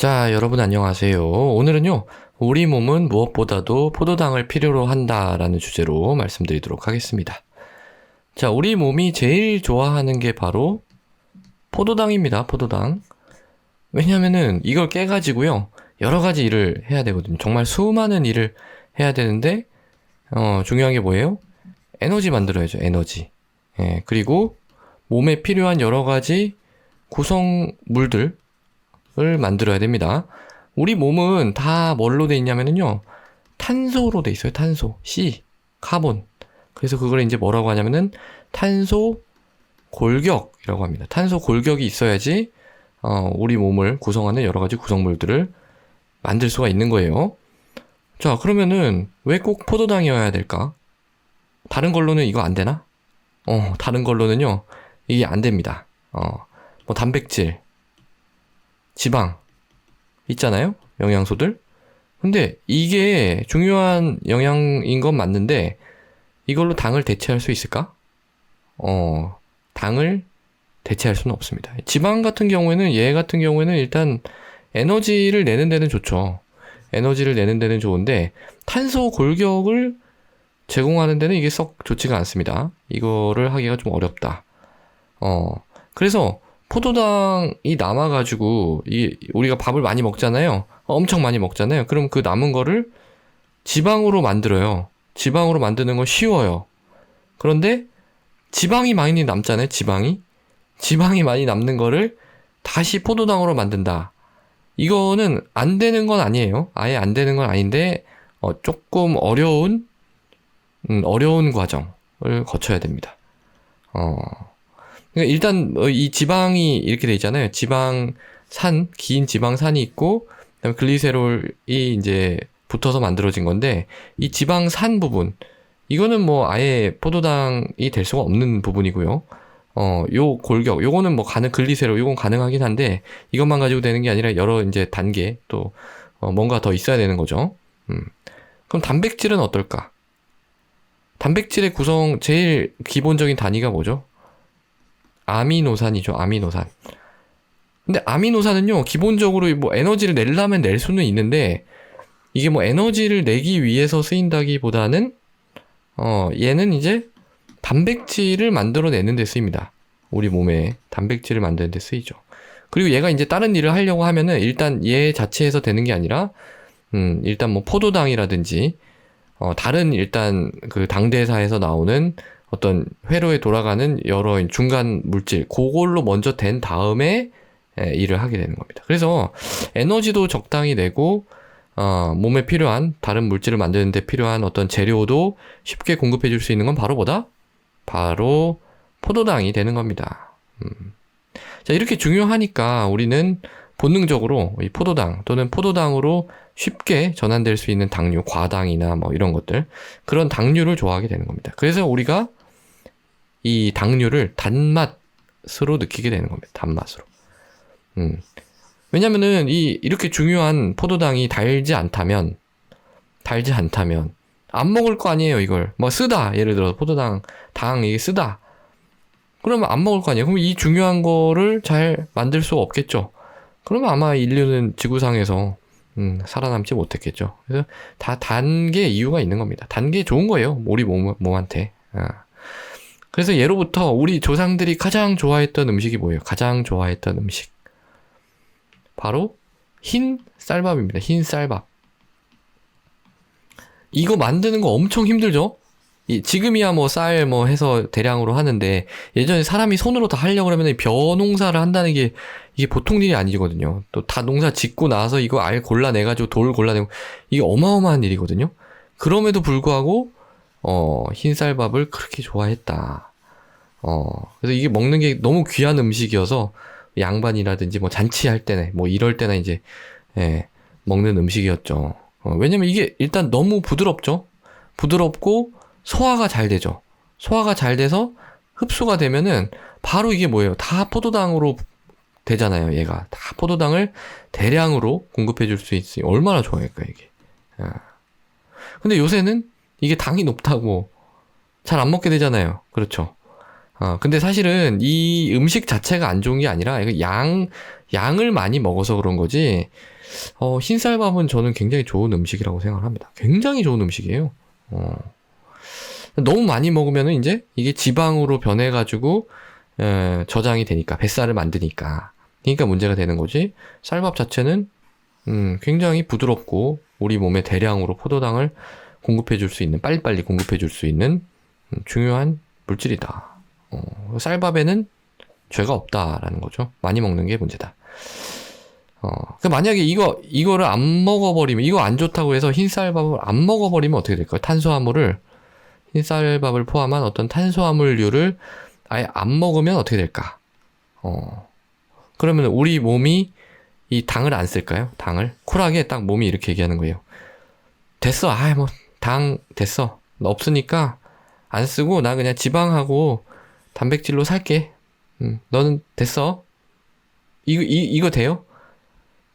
자, 여러분 안녕하세요. 오늘은요, 우리 몸은 무엇보다도 포도당을 필요로 한다라는 주제로 말씀드리도록 하겠습니다. 자, 우리 몸이 제일 좋아하는 게 바로 포도당입니다. 포도당. 왜냐면은 이걸 깨가지고요, 여러 가지 일을 해야 되거든요. 정말 수많은 일을 해야 되는데, 중요한 게 뭐예요? 에너지 만들어야죠. 에너지. 예, 그리고 몸에 필요한 여러 가지 구성물들, 을 만들어야 됩니다. 우리 몸은 다 뭘로 돼 있냐면요, 탄소로 돼 있어요. 탄소, C, 카본. 그래서 그걸 이제 뭐라고 하냐면은 탄소 골격이라고 합니다. 탄소 골격이 있어야지 우리 몸을 구성하는 여러 가지 구성물들을 만들 수가 있는 거예요. 자, 그러면은 왜 꼭 포도당이어야 될까? 다른 걸로는 이거 안 되나? 다른 걸로는요, 이게 안 됩니다. 뭐 단백질, 지방 있잖아요, 영양소들. 근데 이게 중요한 영양인 건 맞는데 이걸로 당을 대체할 수 있을까? 당을 대체할 수는 없습니다. 지방 같은 경우에는, 얘 같은 경우에는 일단 에너지를 내는 데는 좋죠. 에너지를 내는 데는 좋은데 탄소 골격을 제공하는 데는 이게 썩 좋지가 않습니다. 이거를 하기가 좀 어렵다. 그래서 포도당이 남아가지고, 우리가 밥을 많이 먹잖아요. 엄청 많이 먹잖아요. 그럼 그 남은 거를 지방으로 만들어요. 지방으로 만드는 건 쉬워요. 그런데 지방이 많이 남잖아요. 지방이 많이 남는 거를 다시 포도당으로 만든다. 이거는 안 되는 건 아니에요. 아예 안 되는 건 아닌데 조금 어려운 과정을 거쳐야 됩니다. 일단 이 지방이 이렇게 돼 있잖아요. 지방산, 긴 지방산이 있고, 그다음에 글리세롤이 이제 붙어서 만들어진 건데, 이 지방산 부분, 이거는 뭐 아예 포도당이 될 수가 없는 부분이고요. 요 골격, 요거는 뭐 글리세롤, 요건 가능하긴 한데, 이것만 가지고 되는 게 아니라 여러 이제 단계, 또 뭔가 더 있어야 되는 거죠. 그럼 단백질은 어떨까? 단백질의 구성 제일 기본적인 단위가 뭐죠? 아미노산이죠. 아미노산. 근데 아미노산은요, 기본적으로 뭐 에너지를 내려면 낼 수는 있는데, 이게 뭐 에너지를 내기 위해서 쓰인다기보다는 얘는 이제 단백질을 만들어내는 데 쓰입니다. 우리 몸에 단백질을 만드는 데 쓰이죠. 그리고 얘가 이제 다른 일을 하려고 하면은 일단 얘 자체에서 되는 게 아니라 일단 뭐 포도당이라든지 다른 일단 그 당대사에서 나오는 어떤 회로에 돌아가는 여러 중간 물질, 그걸로 먼저 된 다음에 일을 하게 되는 겁니다. 그래서 에너지도 적당히 내고 몸에 필요한 다른 물질을 만드는 데 필요한 어떤 재료도 쉽게 공급해 줄 수 있는 건 바로 뭐다? 바로 포도당이 되는 겁니다. 자, 이렇게 중요하니까 우리는 본능적으로 이 포도당 또는 포도당으로 쉽게 전환될 수 있는 당류, 과당이나 뭐 이런 것들, 그런 당류를 좋아하게 되는 겁니다. 그래서 우리가 이 당류를 단맛으로 느끼게 되는 겁니다. 단맛으로. 왜냐면은 이렇게 중요한 포도당이 달지 않다면 안 먹을 거 아니에요, 이걸. 뭐 쓰다. 예를 들어서 포도당, 이게 쓰다. 그러면 안 먹을 거 아니에요. 그럼 이 중요한 거를 잘 만들 수 없겠죠. 그러면 아마 인류는 지구상에서 살아남지 못했겠죠. 그래서 다 단 게 이유가 있는 겁니다. 단 게 좋은 거예요. 우리 몸한테. 그래서 예로부터 우리 조상들이 가장 좋아했던 음식이 뭐예요? 가장 좋아했던 음식. 바로 흰 쌀밥입니다. 흰 쌀밥. 이거 만드는 거 엄청 힘들죠? 지금이야 뭐 쌀 뭐 해서 대량으로 하는데, 예전에 사람이 손으로 다 하려고 그러면 벼 농사를 한다는 게 이게 보통 일이 아니거든요. 또 다 농사 짓고 나서 이거 알 골라내가지고 돌 골라내고, 이게 어마어마한 일이거든요. 그럼에도 불구하고 흰 쌀밥을 그렇게 좋아했다. 그래서 이게 먹는 게 너무 귀한 음식이어서 양반이라든지 뭐 잔치할 때나 뭐 이럴 때나 이제 먹는 음식이었죠. 왜냐면 이게 일단 너무 부드럽죠. 부드럽고 소화가 잘 되죠. 소화가 잘 돼서 흡수가 되면은 바로 이게 뭐예요? 다 포도당으로 되잖아요. 얘가 다 포도당을 대량으로 공급해 줄 수 있으니 얼마나 좋아할까 이게. 근데 요새는 이게 당이 높다고 잘 안 먹게 되잖아요. 그렇죠. 근데 사실은 이 음식 자체가 안 좋은 게 아니라 이거 양을 많이 먹어서 그런 거지, 흰쌀밥은 저는 굉장히 좋은 음식이라고 생각을 합니다. 굉장히 좋은 음식이에요. 너무 많이 먹으면은 이제 이게 지방으로 변해가지고 저장이 되니까 뱃살을 만드니까 그러니까 문제가 되는 거지. 쌀밥 자체는 굉장히 부드럽고 우리 몸에 대량으로 포도당을 공급해 줄 수 있는 빨리빨리 공급해 줄 수 있는 중요한 물질이다. 쌀밥에는 죄가 없다라는 거죠. 많이 먹는 게 문제다. 그러니까 만약에 이거를 안 먹어버리면, 이거 안 좋다고 해서 흰쌀밥을 안 먹어버리면 어떻게 될까요? 탄수화물을, 흰쌀밥을 포함한 어떤 탄수화물류를 아예 안 먹으면 어떻게 될까? 그러면 우리 몸이 이 당을 안 쓸까요? 당을? 쿨하게 딱 몸이 이렇게 얘기하는 거예요. 됐어. 당 됐어. 없으니까 안 쓰고 나 그냥 지방하고 단백질로 살게. 너는 됐어. 이거 돼요?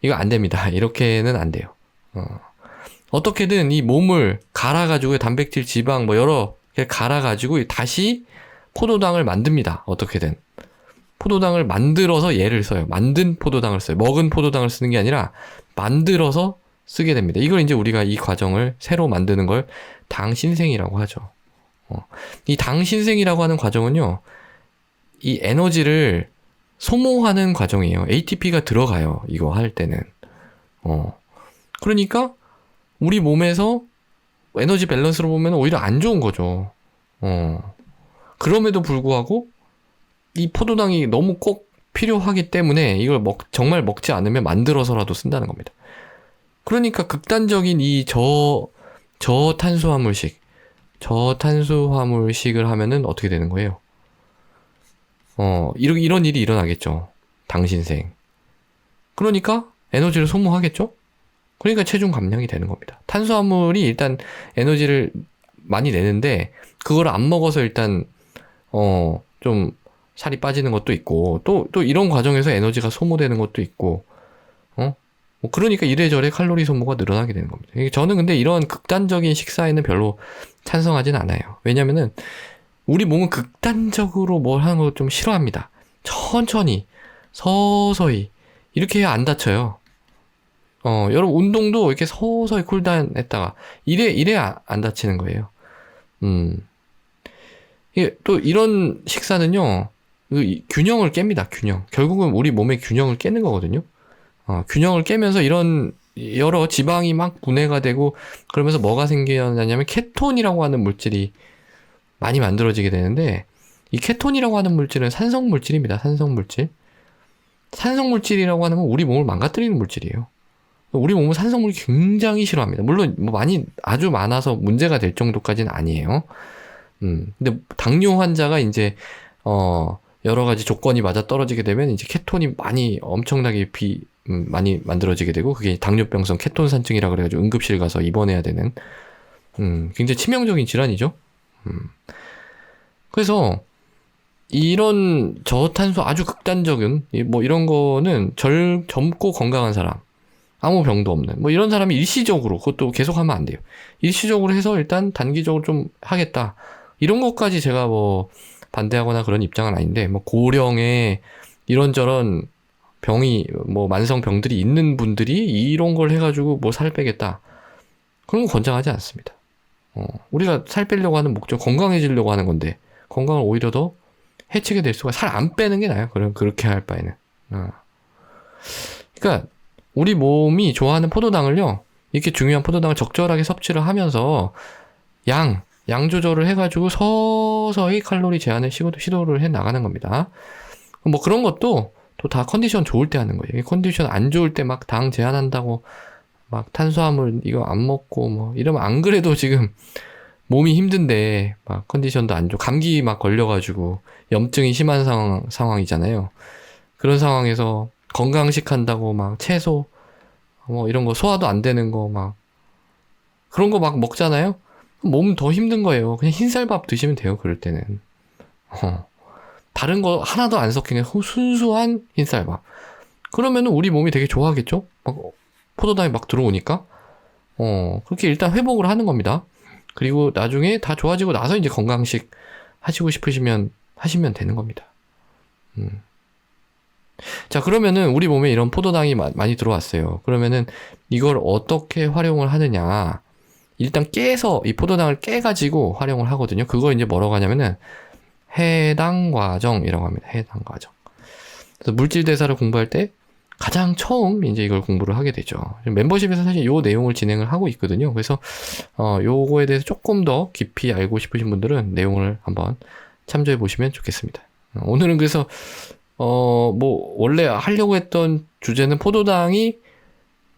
이거 안 됩니다. 이렇게는 안 돼요. 어떻게든 이 몸을 갈아가지고 단백질, 지방 뭐 여러 개 갈아가지고 다시 포도당을 만듭니다. 어떻게든. 포도당을 만들어서 얘를 써요. 만든 포도당을 써요. 먹은 포도당을 쓰는 게 아니라 만들어서 쓰게 됩니다. 이걸 이제 우리가 이 과정을 새로 만드는 걸 당신생이라고 하죠. 이 당신생이라고 하는 과정은요, 이 에너지를 소모하는 과정이에요. ATP가 들어가요. 이거 할 때는. 그러니까 우리 몸에서 에너지 밸런스로 보면 오히려 안 좋은 거죠. 그럼에도 불구하고 이 포도당이 너무 꼭 필요하기 때문에 이걸 정말 먹지 않으면 만들어서라도 쓴다는 겁니다. 그러니까 극단적인 이 저탄수화물식을 하면은 어떻게 되는 거예요? 이런 일이 일어나겠죠. 당신생. 그러니까 에너지를 소모하겠죠? 그러니까 체중 감량이 되는 겁니다. 탄수화물이 일단 에너지를 많이 내는데, 그걸 안 먹어서 일단, 좀 살이 빠지는 것도 있고, 또 이런 과정에서 에너지가 소모되는 것도 있고, 뭐 그러니까 이래저래 칼로리 소모가 늘어나게 되는 겁니다. 저는 근데 이런 극단적인 식사에는 별로 찬성하진 않아요. 왜냐면은, 우리 몸은 극단적으로 뭘 하는 걸 좀 싫어합니다. 천천히, 서서히, 이렇게 해야 안 다쳐요. 여러분, 운동도 이렇게 서서히 쿨다운 했다가, 이래야 안 다치는 거예요. 이게 또 이런 식사는요, 균형을 깹니다, 균형. 결국은 우리 몸의 균형을 깨는 거거든요. 균형을 깨면서 이런 여러 지방이 막 분해가 되고, 그러면서 뭐가 생기냐면, 케톤이라고 하는 물질이 많이 만들어지게 되는데, 이 케톤이라고 하는 물질은 산성물질입니다. 산성물질. 산성물질이라고 하는 건 우리 몸을 망가뜨리는 물질이에요. 우리 몸은 산성물이 굉장히 싫어합니다. 물론 뭐 아주 많아서 문제가 될 정도까지는 아니에요. 근데 당뇨 환자가 이제 여러 가지 조건이 맞아 떨어지게 되면 이제 케톤이 엄청나게 많이 만들어지게 되고, 그게 당뇨병성 케톤산증이라 그래가지고 응급실 가서 입원해야 되는 굉장히 치명적인 질환이죠. 그래서 이런 저탄수 아주 극단적인 뭐 이런 거는 젊고 건강한 사람, 아무 병도 없는 뭐 이런 사람이 일시적으로, 그것도 계속 하면 안 돼요. 일시적으로 해서 일단 단기적으로 좀 하겠다, 이런 것까지 제가 뭐 반대하거나 그런 입장은 아닌데, 뭐 고령에 이런저런 병이, 뭐 만성 병들이 있는 분들이 이런 걸 해가지고 뭐 살 빼겠다, 그런 건 권장하지 않습니다. 우리가 살 빼려고 하는 목적, 건강해지려고 하는 건데 건강을 오히려 더 해치게 될 수가, 살 안 빼는 게 나아요. 그렇게 할 바에는. 그러니까 우리 몸이 좋아하는 포도당을요, 이렇게 중요한 포도당을 적절하게 섭취를 하면서 양 조절을 해가지고 서서히 칼로리 제한을 시도를 해 나가는 겁니다. 뭐 그런 것도 또 다 컨디션 좋을 때 하는 거예요. 컨디션 안 좋을 때 막 당 제한한다고 막 탄수화물 이거 안 먹고 뭐 이러면 안 그래도 지금 몸이 힘든데 막 컨디션도 안 좋고 감기 막 걸려가지고 염증이 심한 상황이잖아요. 그런 상황에서 건강식 한다고 막 채소 뭐 이런 거, 소화도 안 되는 거 막 그런 거 막 먹잖아요. 몸 더 힘든 거예요. 그냥 흰쌀밥 드시면 돼요. 그럴 때는 다른 거 하나도 안 섞이는 순수한 흰쌀밥. 그러면은 우리 몸이 되게 좋아하겠죠? 막 포도당이 막 들어오니까. 그렇게 일단 회복을 하는 겁니다. 그리고 나중에 다 좋아지고 나서 이제 건강식 하시고 싶으시면 하시면 되는 겁니다. 자, 그러면은 우리 몸에 이런 포도당이 많이 들어왔어요. 그러면은 이걸 어떻게 활용을 하느냐. 일단 깨서, 이 포도당을 깨가지고 활용을 하거든요. 그거 이제 뭐라고 하냐면은 해당 과정이라고 합니다. 해당 과정. 그래서 물질 대사를 공부할 때 가장 처음 이제 이걸 공부를 하게 되죠. 멤버십에서 사실 요 내용을 진행을 하고 있거든요. 그래서 요거에 대해서 조금 더 깊이 알고 싶으신 분들은 내용을 한번 참조해 보시면 좋겠습니다. 오늘은 그래서 뭐 원래 하려고 했던 주제는 포도당이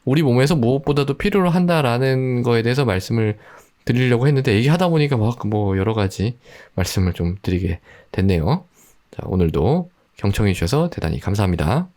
우리 몸에서 무엇보다도 필요로 한다라는 거에 대해서 말씀을 드리려고 했는데 얘기하다 보니까 막 뭐 여러 가지 말씀을 좀 드리게 됐네요. 자, 오늘도 경청해 주셔서 대단히 감사합니다.